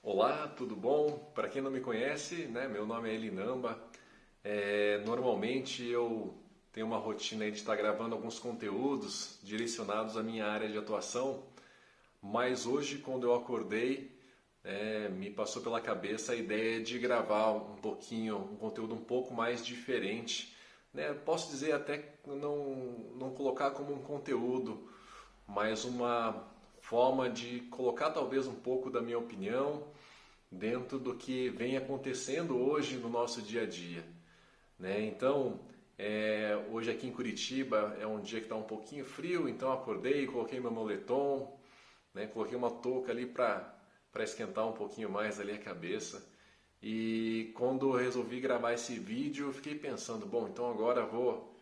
Olá, tudo bom? Para quem não me conhece, né, meu nome é Elinamba. Normalmente eu tenho uma rotina aí de estar gravando alguns conteúdos direcionados à minha área de atuação, mas hoje quando eu acordei, me passou pela cabeça a ideia de gravar um pouquinho, um conteúdo um pouco mais diferente, né? Posso dizer até não colocar como um conteúdo, mas uma forma de colocar talvez um pouco da minha opinião dentro do que vem acontecendo hoje no nosso dia a dia, né? Então, hoje aqui em Curitiba é um dia que está um pouquinho frio, então acordei, coloquei meu moletom, né? Coloquei uma touca ali para esquentar um pouquinho mais ali a cabeça. E quando eu resolvi gravar esse vídeo, eu fiquei pensando, bom, então agora vou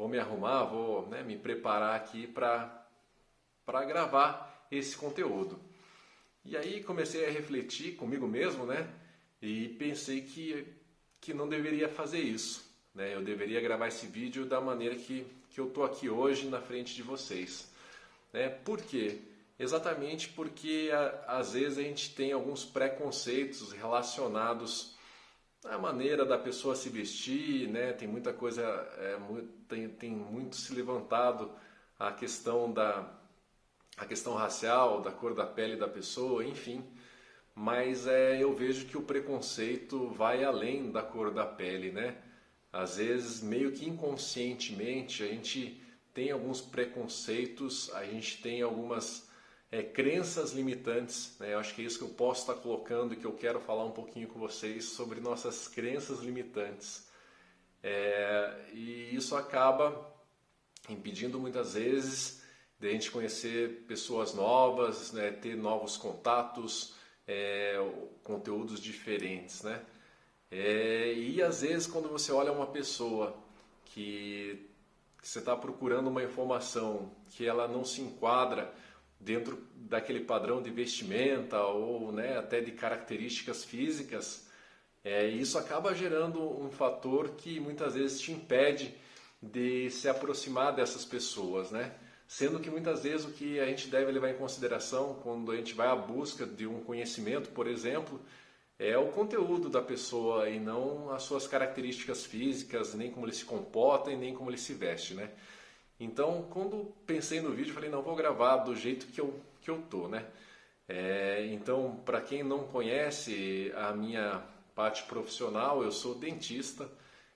me arrumar, vou, né, me preparar aqui para gravar esse conteúdo. E aí comecei a refletir comigo mesmo, né? E pensei que não deveria fazer isso, né? Eu deveria gravar esse vídeo da maneira que eu tô aqui hoje na frente de vocês, né? Por quê? Exatamente porque às vezes a gente tem alguns preconceitos relacionados à maneira da pessoa se vestir, né? Tem muita coisa, tem muito se levantado a questão a questão racial, da cor da pele da pessoa, enfim. Mas eu vejo que o preconceito vai além da cor da pele, né? Às vezes, meio que inconscientemente, a gente tem alguns preconceitos, a gente tem algumas crenças limitantes, né? Eu acho que é isso que eu posso estar colocando e que eu quero falar um pouquinho com vocês sobre nossas crenças limitantes. E isso acaba impedindo muitas vezes de a gente conhecer pessoas novas, né, ter novos contatos, conteúdos diferentes, né? E às vezes quando você olha uma pessoa que você está procurando uma informação que ela não se enquadra dentro daquele padrão de vestimenta ou, né, até de características físicas, isso acaba gerando um fator que muitas vezes te impede de se aproximar dessas pessoas, né? Sendo que muitas vezes o que a gente deve levar em consideração quando a gente vai à busca de um conhecimento, por exemplo, é o conteúdo da pessoa e não as suas características físicas, nem como ele se comporta e nem como ele se veste, né? Então, quando pensei no vídeo, falei, não, vou gravar do jeito que eu tô, né? Então, para quem não conhece a minha parte profissional, eu sou dentista,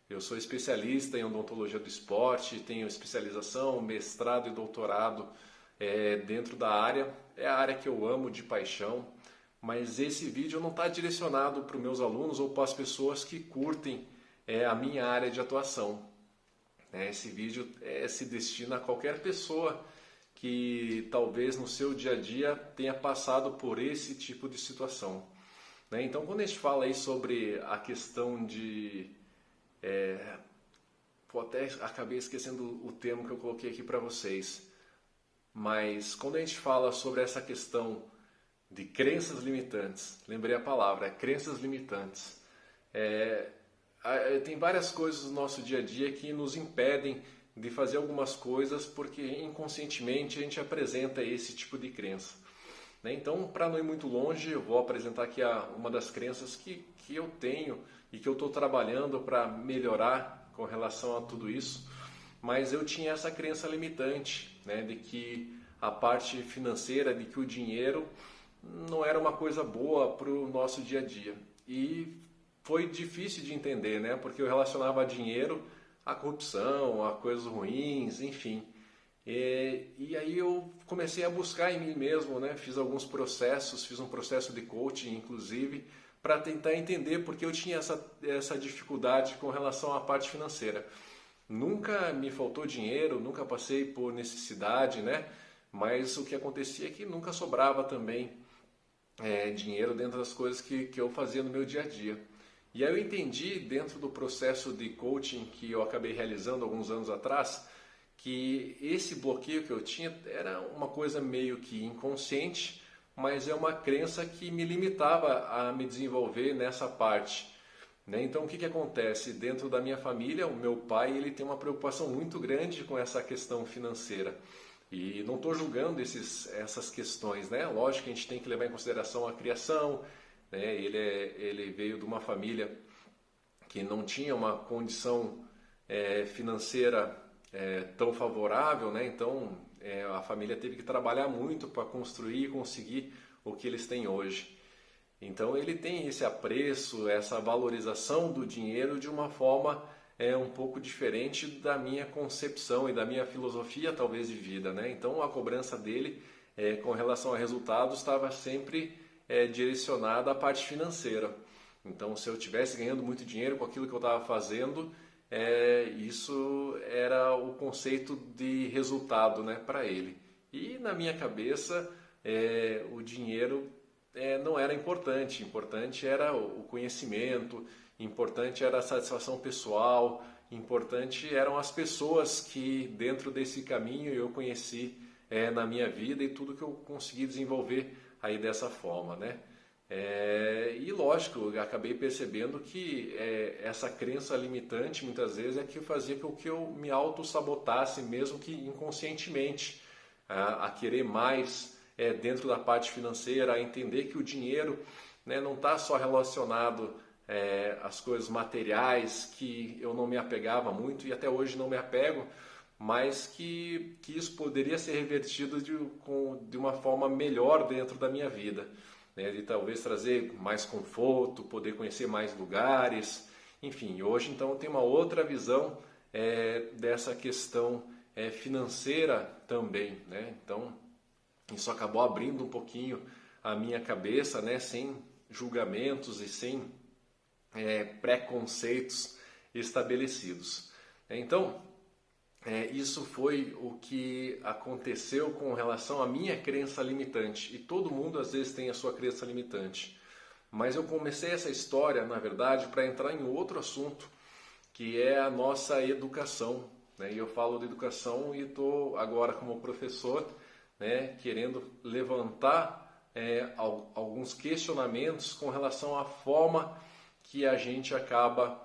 eu sou especialista em odontologia do esporte, tenho especialização, mestrado e doutorado dentro da área. É a área que eu amo de paixão, mas esse vídeo não está direcionado para os meus alunos ou para as pessoas que curtem a minha área de atuação. Esse vídeo se destina a qualquer pessoa que talvez no seu dia a dia tenha passado por esse tipo de situação, né? Então, quando a gente fala aí sobre a questão de até acabei esquecendo o termo que eu coloquei aqui para vocês. Mas quando a gente fala sobre essa questão de crenças limitantes, lembrei a palavra, crenças limitantes. Tem várias coisas no nosso dia a dia que nos impedem de fazer algumas coisas porque inconscientemente a gente apresenta esse tipo de crença, né? Então, para não ir muito longe, eu vou apresentar aqui uma das crenças que eu tenho e que eu estou trabalhando para melhorar com relação a tudo isso, mas eu tinha essa crença limitante, né, de que a parte financeira, de que o dinheiro não era uma coisa boa para o nosso dia a dia. E foi difícil de entender, né, porque eu relacionava dinheiro à corrupção, a coisas ruins, enfim. E aí eu comecei a buscar em mim mesmo, né, fiz alguns processos, fiz um processo de coaching, inclusive, para tentar entender porque eu tinha essa dificuldade com relação à parte financeira. Nunca me faltou dinheiro, nunca passei por necessidade, né? Mas o que acontecia é que nunca sobrava também dinheiro dentro das coisas que eu fazia no meu dia a dia. E aí eu entendi, dentro do processo de coaching que eu acabei realizando alguns anos atrás, que esse bloqueio que eu tinha era uma coisa meio que inconsciente, mas é uma crença que me limitava a me desenvolver nessa parte, né? Então o que acontece? Dentro da minha família, o meu pai ele tem uma preocupação muito grande com essa questão financeira. E não estou julgando essas questões, né? Lógico que a gente tem que levar em consideração a criação, né? Ele veio de uma família que não tinha uma condição financeira tão favorável, né? Então a família teve que trabalhar muito para construir e conseguir o que eles têm hoje. Então ele tem esse apreço, essa valorização do dinheiro de uma forma um pouco diferente da minha concepção e da minha filosofia talvez de vida, né? Então a cobrança dele com relação a resultados estava sempre direcionada à parte financeira. Então se eu estivesse ganhando muito dinheiro com aquilo que eu estava fazendo, isso era o conceito de resultado, né, para ele. E na minha cabeça o dinheiro não era importante. Importante era o conhecimento, importante era a satisfação pessoal, importante eram as pessoas que dentro desse caminho eu conheci na minha vida e tudo que eu consegui desenvolver aí dessa forma, né? E lógico, eu acabei percebendo que essa crença limitante muitas vezes é que fazia com que eu me auto-sabotasse, mesmo que inconscientemente, a querer mais dentro da parte financeira, a entender que o dinheiro, né, não está só relacionado às coisas materiais, que eu não me apegava muito e até hoje não me apego, mas que isso poderia ser revertido de uma forma melhor dentro da minha vida, né, de talvez trazer mais conforto, poder conhecer mais lugares, enfim. Hoje então eu tenho uma outra visão dessa questão financeira também, né? Então isso acabou abrindo um pouquinho a minha cabeça, né, sem julgamentos e sem preconceitos estabelecidos. Então, isso foi o que aconteceu com relação à minha crença limitante. E todo mundo às vezes tem a sua crença limitante. Mas eu comecei essa história, na verdade, para entrar em outro assunto, que é a nossa educação, né? E eu falo de educação e estou agora como professor, né, querendo levantar alguns questionamentos com relação à forma que a gente acaba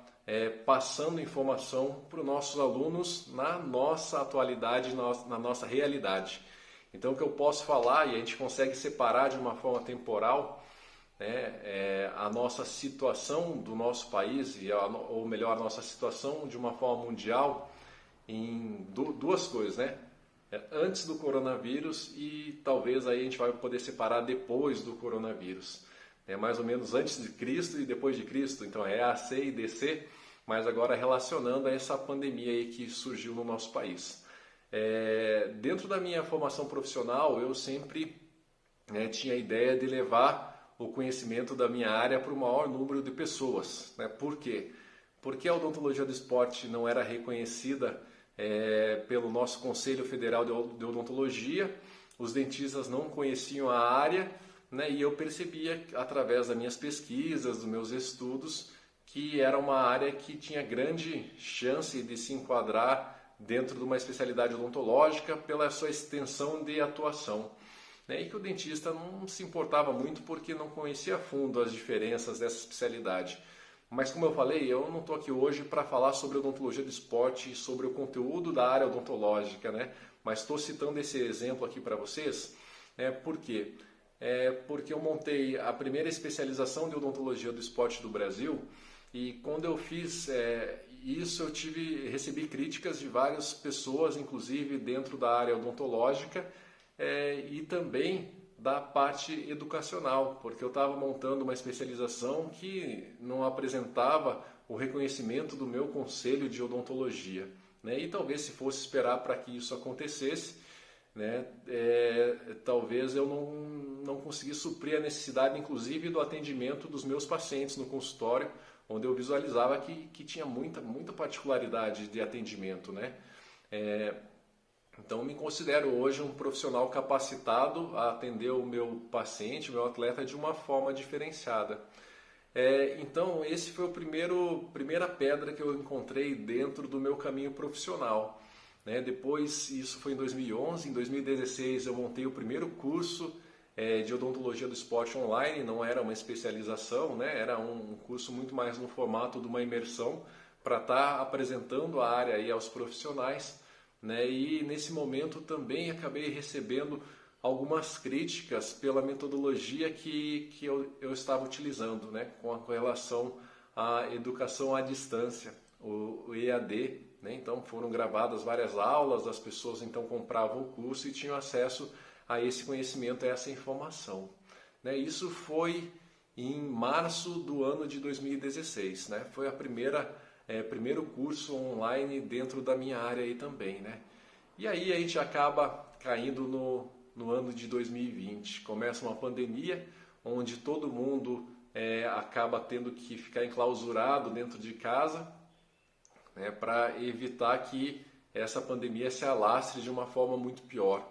passando informação para os nossos alunos na nossa atualidade, na nossa realidade. Então, o que eu posso falar, e a gente consegue separar de uma forma temporal, né, a nossa situação do nosso país, ou melhor, a nossa situação de uma forma mundial, em duas coisas, né? Antes do coronavírus e talvez aí a gente vai poder separar depois do coronavírus. Mais ou menos antes de Cristo e depois de Cristo, então é AC e DC, mas agora relacionando a essa pandemia aí que surgiu no nosso país. Dentro da minha formação profissional, eu sempre tinha a ideia de levar o conhecimento da minha área para o maior número de pessoas, né? Por quê? Porque a odontologia do esporte não era reconhecida pelo nosso Conselho Federal de Odontologia, os dentistas não conheciam a área, né, e eu percebia através das minhas pesquisas, dos meus estudos, que era uma área que tinha grande chance de se enquadrar dentro de uma especialidade odontológica pela sua extensão de atuação, né, e que o dentista não se importava muito porque não conhecia a fundo as diferenças dessa especialidade. Mas como eu falei, eu não estou aqui hoje para falar sobre odontologia do esporte e sobre o conteúdo da área odontológica, né? Mas estou citando esse exemplo aqui para vocês, por quê? Porque eu montei a primeira especialização de odontologia do esporte do Brasil e quando eu fiz isso eu recebi críticas de várias pessoas, inclusive dentro da área odontológica e também da parte educacional, porque eu estava montando uma especialização que não apresentava o reconhecimento do meu conselho de odontologia, né? E talvez se fosse esperar para que isso acontecesse, né, talvez eu não conseguisse suprir a necessidade, inclusive, do atendimento dos meus pacientes no consultório, onde eu visualizava que tinha muita particularidade de atendimento, né? Então, me considero hoje um profissional capacitado a atender o meu paciente, o meu atleta, de uma forma diferenciada. Então, esse foi a primeira pedra que eu encontrei dentro do meu caminho profissional, né? Depois, isso foi em 2011, em 2016 eu montei o primeiro curso de odontologia do esporte online, não era uma especialização, né? Era um curso muito mais no formato de uma imersão para estar apresentando a área aí aos profissionais, né? E nesse momento também acabei recebendo algumas críticas pela metodologia que eu estava utilizando, né, com relação à educação à distância, o EAD. Né? Então foram gravadas várias aulas, as pessoas então compravam o curso e tinham acesso a esse conhecimento, a essa informação. Né? Isso foi em março do ano de 2016. Né? Foi a primeiro curso online dentro da minha área aí também. Né? E aí a gente acaba caindo no ano de 2020. Começa uma pandemia onde todo mundo acaba tendo que ficar enclausurado dentro de casa, né, para evitar que essa pandemia se alastre de uma forma muito pior.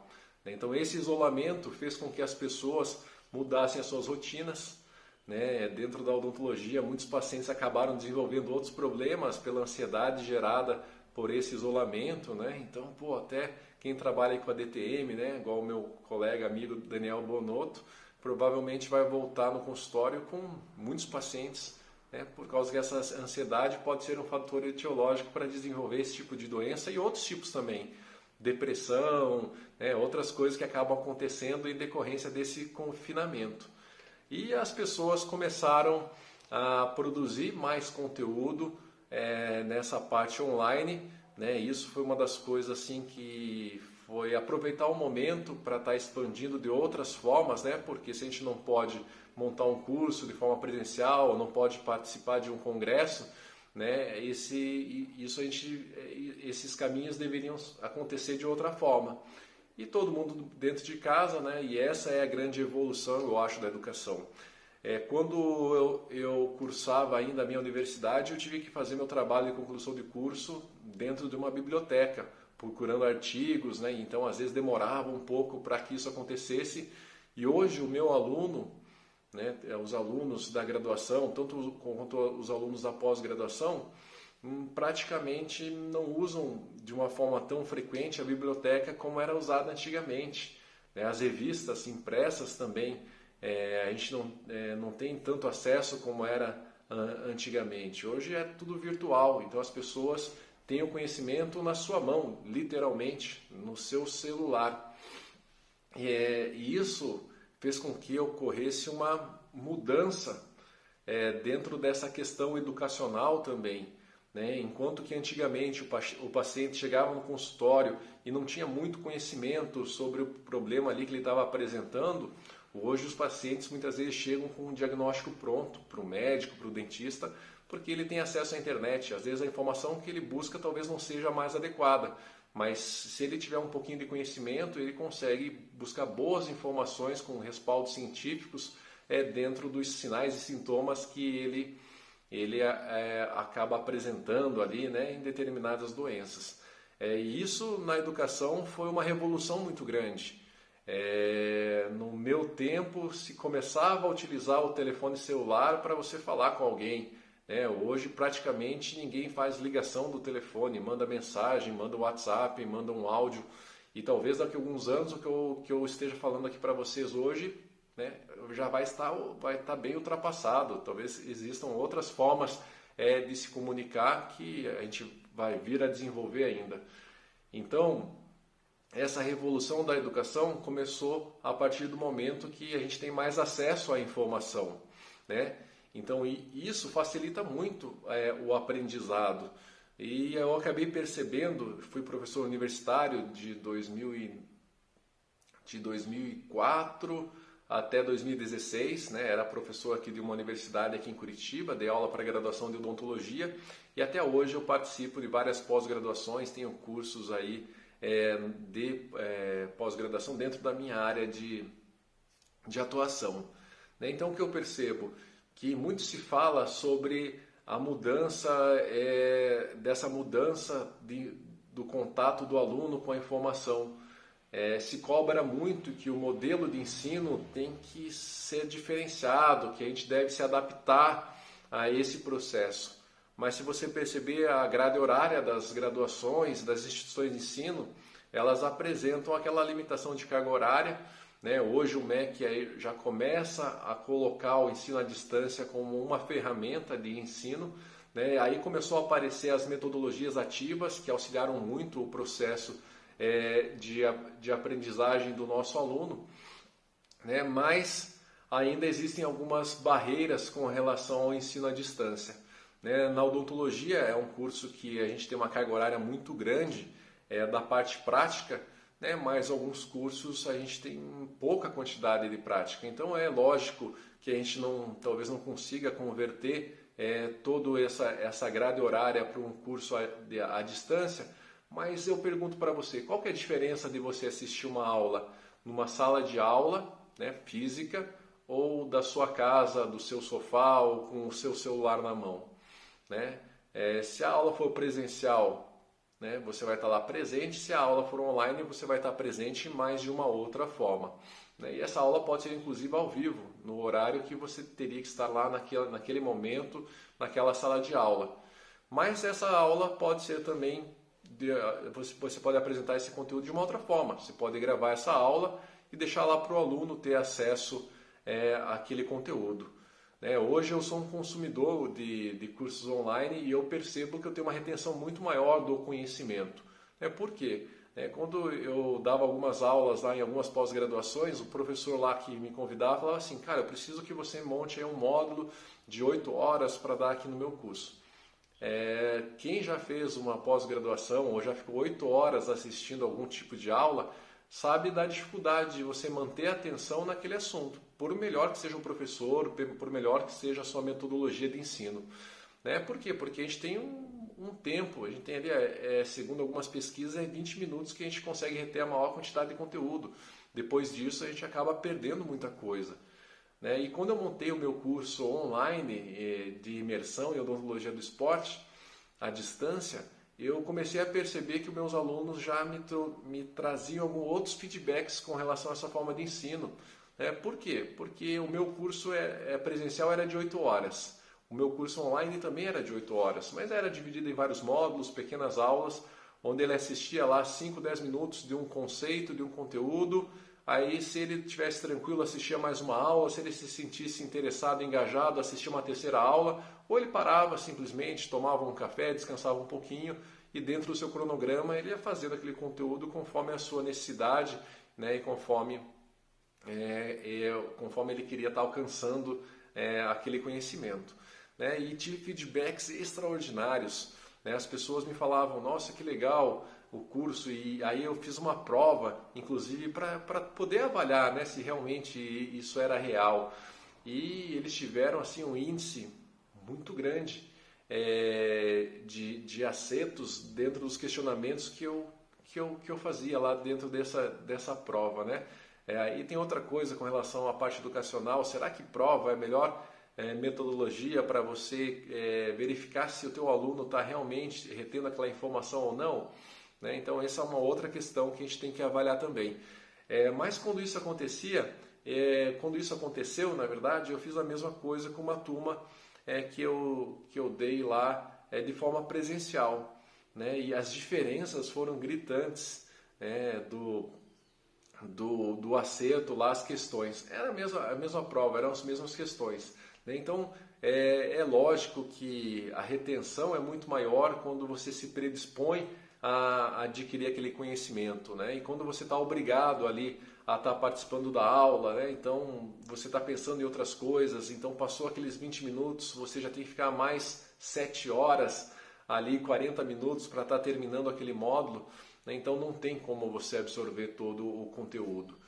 Então esse isolamento fez com que as pessoas mudassem as suas rotinas. Né? Dentro da odontologia, muitos pacientes acabaram desenvolvendo outros problemas pela ansiedade gerada por esse isolamento. Né? Então, até quem trabalha com a DTM, né, igual o meu colega, amigo Daniel Bonotto, provavelmente vai voltar no consultório com muitos pacientes, né, por causa que essa ansiedade pode ser um fator etiológico para desenvolver esse tipo de doença e outros tipos também. Depressão, né, outras coisas que acabam acontecendo em decorrência desse confinamento. E as pessoas começaram a produzir mais conteúdo nessa parte online. Né? Isso foi uma das coisas assim que foi aproveitar o momento para estar expandindo de outras formas, né? Porque se a gente não pode montar um curso de forma presencial, ou não pode participar de um congresso, né? Esses caminhos deveriam acontecer de outra forma. E todo mundo dentro de casa, né? E essa é a grande evolução, eu acho, da educação. Quando eu cursava ainda a minha universidade, eu tive que fazer meu trabalho de conclusão de curso dentro de uma biblioteca, procurando artigos, né? Então às vezes demorava um pouco para que isso acontecesse. E hoje o meu aluno, né, os alunos da graduação, tanto quanto os alunos da pós-graduação, praticamente não usam de uma forma tão frequente a biblioteca como era usada antigamente. Né? As revistas impressas também, a gente não tem tanto acesso como era antigamente. Hoje é tudo virtual, então as pessoas têm o conhecimento na sua mão, literalmente, no seu celular. E isso fez com que ocorresse uma mudança dentro dessa questão educacional também. Né? Enquanto que antigamente o paciente chegava no consultório e não tinha muito conhecimento sobre o problema ali que ele estava apresentando, hoje os pacientes muitas vezes chegam com um diagnóstico pronto para o médico, para o dentista, porque ele tem acesso à internet. Às vezes a informação que ele busca talvez não seja a mais adequada, mas se ele tiver um pouquinho de conhecimento, ele consegue buscar boas informações com respaldos científicos dentro dos sinais e sintomas que ele acaba apresentando ali, né, em determinadas doenças. E isso na educação foi uma revolução muito grande. No meu tempo se começava a utilizar o telefone celular para você falar com alguém. Hoje praticamente ninguém faz ligação do telefone, manda mensagem, manda WhatsApp, manda um áudio. E talvez daqui a alguns anos o que eu esteja falando aqui para vocês hoje, né, já vai estar bem ultrapassado. Talvez existam outras formas de se comunicar que a gente vai vir a desenvolver ainda. Então, essa revolução da educação começou a partir do momento que a gente tem mais acesso à informação, né? Então isso facilita muito o aprendizado. E eu acabei percebendo, fui professor universitário de 2004 até 2016, né? Era professor aqui de uma universidade aqui em Curitiba, dei aula para graduação de odontologia e até hoje eu participo de várias pós-graduações, tenho cursos aí de pós-graduação dentro da minha área de atuação. Né? Então o que eu percebo? Que muito se fala sobre a mudança, dessa mudança do contato do aluno com a informação. Se cobra muito que o modelo de ensino tem que ser diferenciado, que a gente deve se adaptar a esse processo. Mas se você perceber a grade horária das graduações, das instituições de ensino, elas apresentam aquela limitação de carga horária. Né? Hoje o MEC já começa a colocar o ensino à distância como uma ferramenta de ensino. Né? Aí começou a aparecer as metodologias ativas que auxiliaram muito o processo de aprendizagem do nosso aluno, né? Mas ainda existem algumas barreiras com relação ao ensino à distância, né? Na odontologia é um curso que a gente tem uma carga horária muito grande da parte prática, né? Mas alguns cursos a gente tem pouca quantidade de prática. Então é lógico que a gente talvez não consiga converter toda essa grade horária para um curso à distância, mas eu pergunto para você, qual que é a diferença de você assistir uma aula numa sala de aula, né, física, ou da sua casa, do seu sofá, ou com o seu celular na mão, né? Se a aula for presencial, né, você vai estar lá presente. Se a aula for online, você vai estar presente, mas de uma outra forma, né? E essa aula pode ser inclusive ao vivo, no horário que você teria que estar lá naquele momento, naquela sala de aula. Mas essa aula pode ser também, você pode apresentar esse conteúdo de uma outra forma. Você pode gravar essa aula e deixar lá para o aluno ter acesso àquele conteúdo. Hoje eu sou um consumidor de cursos online e eu percebo que eu tenho uma retenção muito maior do conhecimento. Por quê? Quando eu dava algumas aulas lá em algumas pós-graduações, o professor lá que me convidava falava assim, cara, eu preciso que você monte aí um módulo de 8 horas para dar aqui no meu curso. Quem já fez uma pós-graduação ou já ficou 8 horas assistindo algum tipo de aula, sabe da dificuldade de você manter a atenção naquele assunto, por melhor que seja o professor, por melhor que seja a sua metodologia de ensino. Por quê? Porque a gente tem um tempo, a gente tem ali, segundo algumas pesquisas, 20 minutos que a gente consegue reter a maior quantidade de conteúdo. Depois disso, a gente acaba perdendo muita coisa. E quando eu montei o meu curso online de imersão em odontologia do esporte, à distância, eu comecei a perceber que os meus alunos já me traziam alguns outros feedbacks com relação a essa forma de ensino. Por quê? Porque o meu curso presencial era de 8 horas. O meu curso online também era de 8 horas, mas era dividido em vários módulos, pequenas aulas, onde ele assistia lá 5, 10 minutos de um conceito, de um conteúdo. Aí, se ele estivesse tranquilo, assistia mais uma aula. Se ele se sentisse interessado, engajado, assistia uma terceira aula. Ou ele parava simplesmente, tomava um café, descansava um pouquinho e dentro do seu cronograma ele ia fazendo aquele conteúdo conforme a sua necessidade, né, e conforme ele queria estar alcançando aquele conhecimento. E tive feedbacks extraordinários. As pessoas me falavam, nossa, que legal o curso, e aí eu fiz uma prova, inclusive, para poder avaliar, se realmente isso era real. E eles tiveram assim, um índice muito grande de acertos dentro dos questionamentos que eu fazia lá dentro dessa prova. Aí tem outra coisa com relação à parte educacional, será que prova é a melhor metodologia para você verificar se o teu aluno está realmente retendo aquela informação ou não? Então essa é uma outra questão que a gente tem que avaliar também. Mas quando isso aconteceu, na verdade, eu fiz a mesma coisa com uma turma que eu dei lá de forma presencial. E as diferenças foram gritantes do acerto lá, as questões. Era a mesma prova, eram as mesmas questões. Então, é lógico que a retenção é muito maior quando você se predispõe a adquirir aquele conhecimento, e quando você está obrigado ali a estar participando da aula, então você está pensando em outras coisas, então passou aqueles 20 minutos, você já tem que ficar mais 7 horas ali, 40 minutos para estar terminando aquele módulo, então não tem como você absorver todo o conteúdo.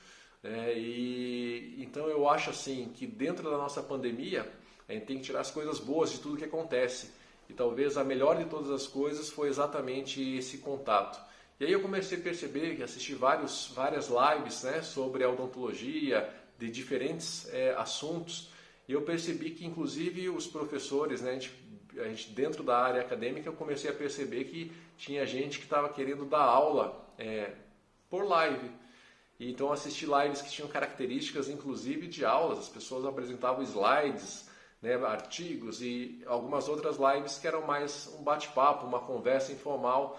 Então eu acho assim que dentro da nossa pandemia a gente tem que tirar as coisas boas de tudo que acontece. E talvez a melhor de todas as coisas foi exatamente esse contato. E aí eu comecei a perceber que assisti várias lives sobre a odontologia, de diferentes assuntos. E eu percebi que inclusive os professores, a gente dentro da área acadêmica, eu comecei a perceber que tinha gente que estava querendo dar aula por live. E então assisti lives que tinham características inclusive de aulas. As pessoas apresentavam slides, artigos e algumas outras lives que eram mais um bate-papo, uma conversa informal,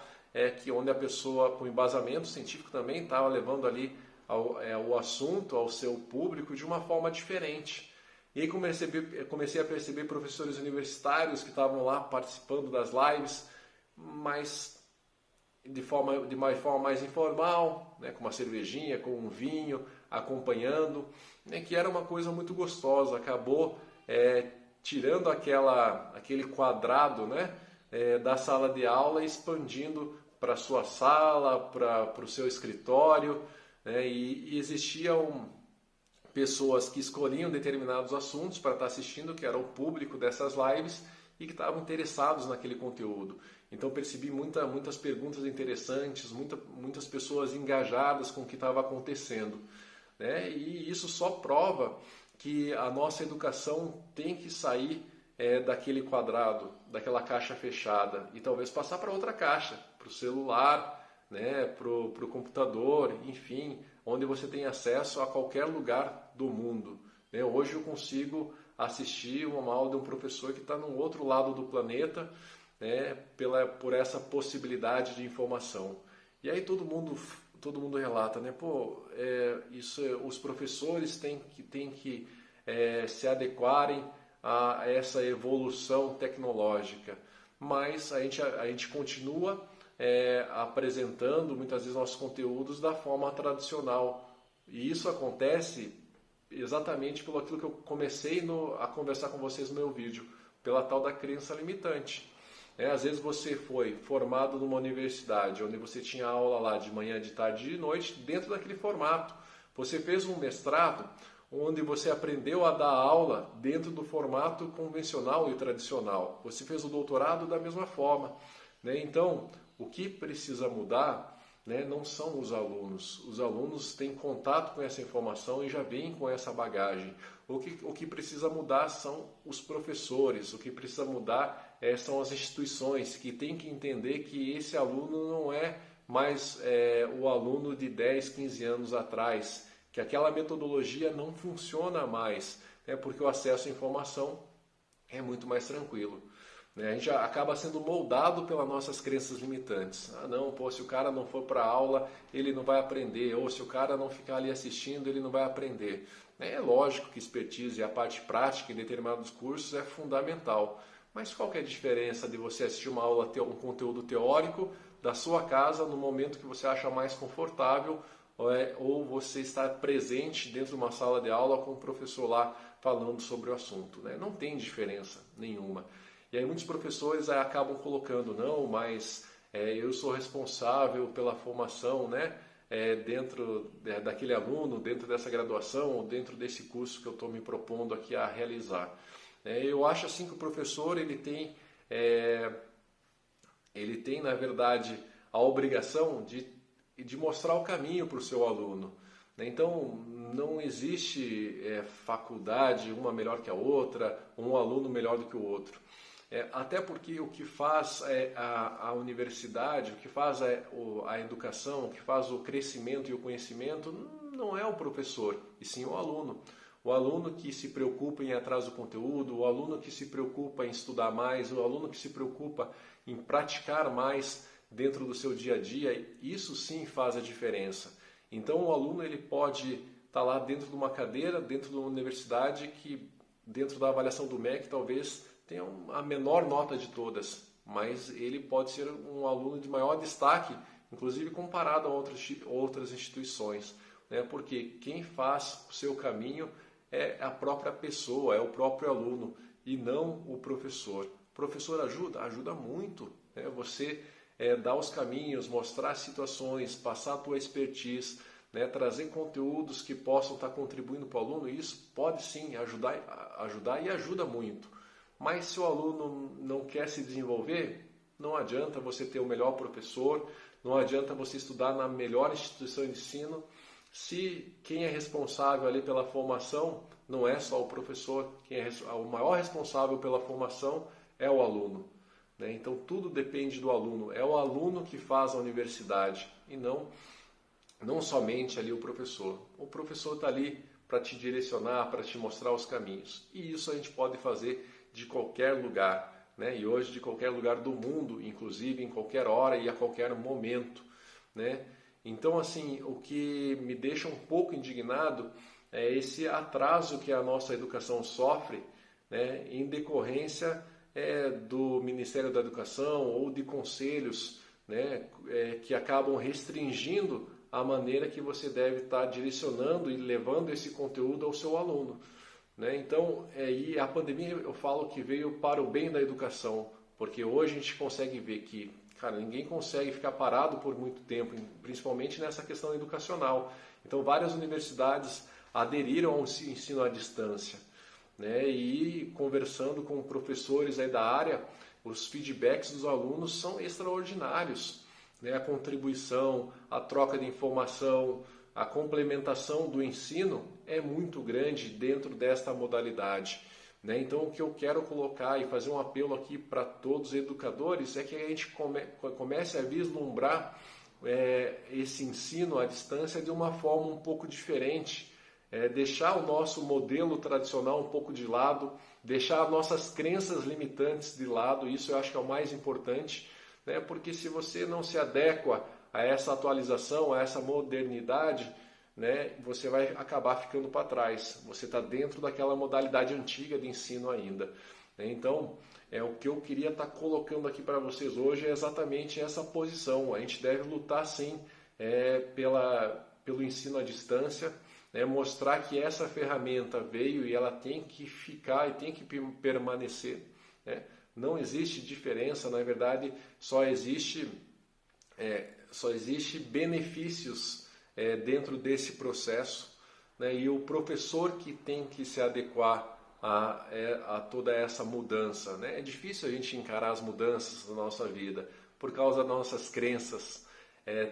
onde a pessoa com embasamento científico também estava levando ali o assunto ao seu público de uma forma diferente. E aí comecei a perceber professores universitários que estavam lá participando das lives, mas de uma forma mais informal, né, com uma cervejinha, com um vinho, acompanhando, né, que era uma coisa muito gostosa. Acabou tirando aquele quadrado, né, da sala de aula e expandindo para a sua sala, para o seu escritório, né, e existiam pessoas que escolhiam determinados assuntos para estar assistindo, que era o público dessas lives, e que estavam interessados naquele conteúdo. Então percebi muitas perguntas interessantes, muitas pessoas engajadas com o que estava acontecendo, né? E isso só prova que a nossa educação tem que sair daquele quadrado, daquela caixa fechada, e talvez passar para outra caixa, para o celular, né? para o computador, enfim, onde você tem acesso a qualquer lugar do mundo, né? Hoje eu consigo assistir uma aula de um professor que está no outro lado do planeta, né, por essa possibilidade de informação. E aí todo mundo relata, né? Pô, os professores têm que se adequarem a essa evolução tecnológica, mas a gente continua apresentando muitas vezes nossos conteúdos da forma tradicional. E isso acontece exatamente pelo aquilo que eu comecei a conversar com vocês no meu vídeo, pela tal da crença limitante. Às vezes você foi formado numa universidade, onde você tinha aula lá de manhã, de tarde e de noite, dentro daquele formato. Você fez um mestrado, onde você aprendeu a dar aula dentro do formato convencional e tradicional. Você fez o doutorado da mesma forma, né? Então, o que precisa mudar, né, não são os alunos. Os alunos têm contato com essa informação e já vêm com essa bagagem. O que precisa mudar são os professores, o que precisa mudar são as instituições, que têm que entender que esse aluno não é mais o aluno de 10, 15 anos atrás, que aquela metodologia não funciona mais, né, porque o acesso à informação é muito mais tranquilo. A gente acaba sendo moldado pelas nossas crenças limitantes. Ah, não, pô, se o cara não for para a aula, ele não vai aprender. Ou se o cara não ficar ali assistindo, ele não vai aprender. É lógico que expertise e a parte prática em determinados cursos é fundamental. Mas qual que é a diferença de você assistir uma aula, um conteúdo teórico da sua casa no momento que você acha mais confortável, ou você estar presente dentro de uma sala de aula com o professor lá falando sobre o assunto, né? Não tem diferença nenhuma. E aí muitos professores acabam colocando, não, mas eu sou responsável pela formação, né, dentro daquele aluno, dentro dessa graduação, ou dentro desse curso que eu estou me propondo aqui a realizar. Eu acho assim que o professor ele tem, na verdade, a obrigação de mostrar o caminho para o seu aluno. Então, não existe faculdade, uma melhor que a outra, um aluno melhor do que o outro. Até porque o que faz a universidade, o que faz a educação, o que faz o crescimento e o conhecimento, não é o professor, e sim o aluno. O aluno que se preocupa em ir atrás do conteúdo, o aluno que se preocupa em estudar mais, o aluno que se preocupa em praticar mais dentro do seu dia a dia, isso sim faz a diferença. Então o aluno ele pode estar lá dentro de uma cadeira, dentro de uma universidade que, dentro da avaliação do MEC, talvez tenha a menor nota de todas, mas ele pode ser um aluno de maior destaque, inclusive comparado a outras instituições, né? Porque quem faz o seu caminho é a própria pessoa, é o próprio aluno e não o professor. O professor ajuda muito, né? Você dar os caminhos, mostrar situações, passar a tua expertise, né? Trazer conteúdos que possam estar contribuindo para o aluno, e isso pode sim ajudar e ajuda muito. Mas se o aluno não quer se desenvolver, não adianta você ter o melhor professor, não adianta você estudar na melhor instituição de ensino, se quem é responsável ali pela formação não é só o professor, o maior responsável pela formação é o aluno, né? Então tudo depende do aluno, é o aluno que faz a universidade e não somente ali o professor. O professor está ali para te direcionar, para te mostrar os caminhos, e isso a gente pode fazer de qualquer lugar, né? E hoje de qualquer lugar do mundo, inclusive em qualquer hora e a qualquer momento, né? Então, assim, o que me deixa um pouco indignado é esse atraso que a nossa educação sofre, né, em decorrência do Ministério da Educação ou de conselhos, né, que acabam restringindo a maneira que você deve estar direcionando e levando esse conteúdo ao seu aluno, né? Então, e a pandemia eu falo que veio para o bem da educação, porque hoje a gente consegue ver que, cara, ninguém consegue ficar parado por muito tempo, principalmente nessa questão educacional. Então, várias universidades aderiram ao ensino à distância, né? E conversando com professores aí da área, os feedbacks dos alunos são extraordinários, né? A contribuição, a troca de informação, a complementação do ensino é muito grande dentro desta modalidade, né? Então, o que eu quero colocar e fazer um apelo aqui para todos os educadores é que a gente comece a vislumbrar esse ensino à distância de uma forma um pouco diferente, deixar o nosso modelo tradicional um pouco de lado, deixar nossas crenças limitantes de lado, isso eu acho que é o mais importante, né? Porque se você não se adequa a essa atualização, a essa modernidade, né, você vai acabar ficando para trás. Você está dentro daquela modalidade antiga de ensino ainda, né? Então, o que eu queria estar colocando aqui para vocês hoje é exatamente essa posição. A gente deve lutar sim pelo ensino à distância, né, mostrar que essa ferramenta veio e ela tem que ficar e tem que permanecer, né? Não existe diferença, na verdade, só existe benefícios dentro desse processo, né? E o professor que tem que se adequar a toda essa mudança, né? É difícil a gente encarar as mudanças da nossa vida por causa das nossas crenças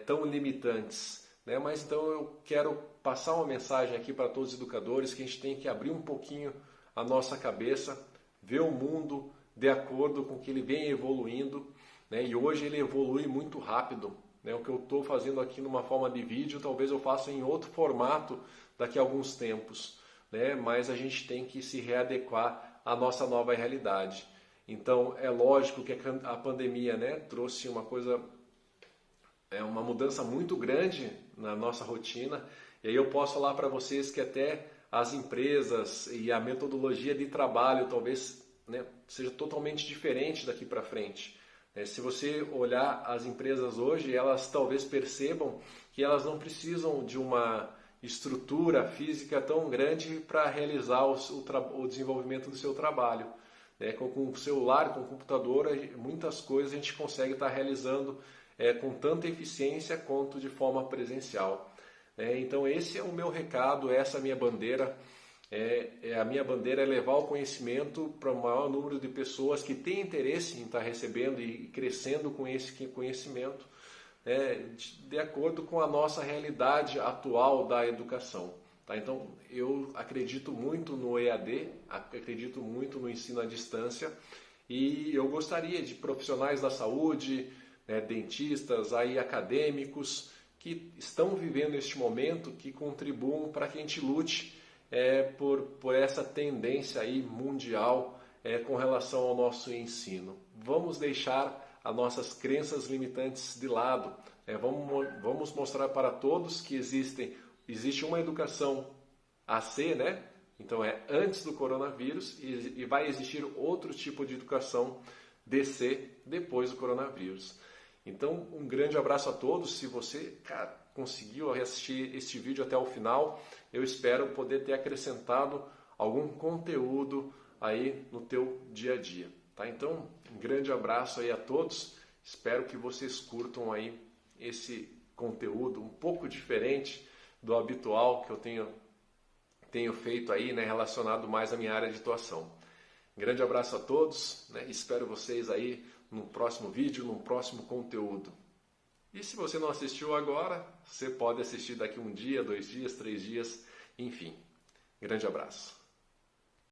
tão limitantes, né? Mas então eu quero passar uma mensagem aqui para todos os educadores que a gente tem que abrir um pouquinho a nossa cabeça, ver o mundo de acordo com que ele vem evoluindo, né? E hoje ele evolui muito rápido, né? O que eu estou fazendo aqui numa forma de vídeo, talvez eu faça em outro formato daqui a alguns tempos, né? Mas a gente tem que se readequar à nossa nova realidade. Então, é lógico que a pandemia, né, trouxe uma mudança muito grande na nossa rotina, e aí eu posso falar para vocês que até as empresas e a metodologia de trabalho talvez, né, seja totalmente diferente daqui para frente. Se você olhar as empresas hoje, elas talvez percebam que elas não precisam de uma estrutura física tão grande para realizar o desenvolvimento do seu trabalho. Com o celular, com o computador, muitas coisas a gente consegue estar realizando com tanta eficiência quanto de forma presencial. Então esse é o meu recado, essa é a minha bandeira. A minha bandeira é levar o conhecimento para o maior número de pessoas que têm interesse em estar recebendo e crescendo com esse conhecimento, de acordo com a nossa realidade atual da educação. Tá? Então, eu acredito muito no EAD, acredito muito no ensino à distância e eu gostaria de profissionais da saúde, dentistas, acadêmicos, que estão vivendo este momento, que contribuam para que a gente lute por essa tendência aí mundial com relação ao nosso ensino. Vamos deixar as nossas crenças limitantes de lado. Vamos mostrar para todos que existe uma educação AC, né? Então antes do coronavírus e vai existir outro tipo de educação DC depois do coronavírus. Então, um grande abraço a todos. Se você, conseguiu assistir este vídeo até o final, eu espero poder ter acrescentado algum conteúdo aí no teu dia a dia. Tá? Então, um grande abraço aí a todos. Espero que vocês curtam aí esse conteúdo um pouco diferente do habitual que eu tenho feito aí, né, relacionado mais à minha área de atuação. Um grande abraço a todos, né? Espero vocês aí no próximo vídeo, no próximo conteúdo. E se você não assistiu agora, você pode assistir daqui um dia, 2 dias, 3 dias, enfim. Grande abraço.